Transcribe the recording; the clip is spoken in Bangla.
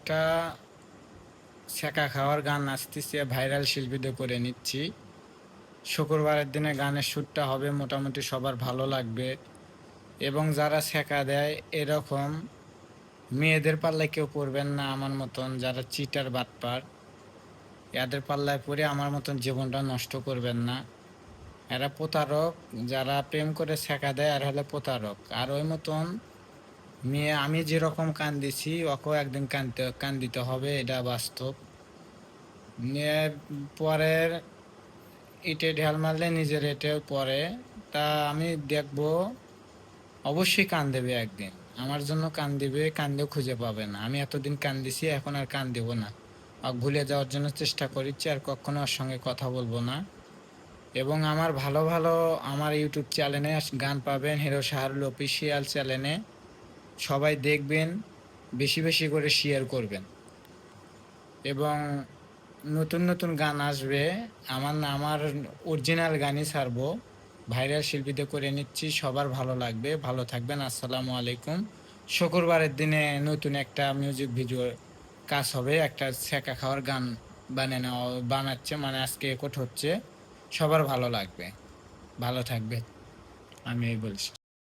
একটা ছ্যাঁকা খাওয়ার গান আসতেছে, ভাইরাল শিল্পীদের করে নিচ্ছি। শুক্রবারের দিনে গানের শ্যুটটা হবে, মোটামুটি সবার ভালো লাগবে। এবং যারা ছ্যাঁকা দেয় এরকম মেয়েদের পাল্লায় কেউ পড়বেন না, আমার মতন যারা চিটার বাটপার এদের পাল্লায় পড়ে আমার মতন জীবনটা নষ্ট করবেন না। এরা প্রতারক, যারা প্রেম করে ছ্যাঁকা দেয় আর হলে প্রতারক। আর ওই মতন মেয়ে আমি যেরকম কান দিছি ওকেও একদিন কান দিতে হবে, এটা বাস্তব। নিয়ে পরের ইটে ঢেল মারলে নিজের এটেও পরে। তা আমি দেখবো অবশ্যই কান দেবে একদিন, আমার জন্য কান দিবে, কান্দেও খুঁজে পাবে না। আমি এতদিন কান দিছি, এখন আর কান দেব না। ভুলে যাওয়ার জন্য চেষ্টা করিচ্ছি, আর কখনো ওর সঙ্গে কথা বলবো না। এবং আমার ভালো ভালো আমার ইউটিউব চ্যানেলে গান পাবেন, হিরো শাহরুল অফিসিয়াল চ্যানেলে। সবাই দেখবেন, বেশি বেশি করে শেয়ার করবেন। এবং নতুন নতুন গান আসবে, আমার অরিজিনাল গানই ছাড়বো, ভাইরাল শিল্পীদের করে নিচ্ছি। সবার ভালো লাগবে, ভালো থাকবেন। আসসালামু আলাইকুম। শুক্রবারের দিনে নতুন একটা মিউজিক ভিডিও কাজ হবে, একটা ছ্যাঁকা খাওয়ার গান বানাচ্ছে, মানে আজকে রেকর্ড হচ্ছে। সবার ভালো লাগবে, ভালো থাকবে, আমি এই বলছি।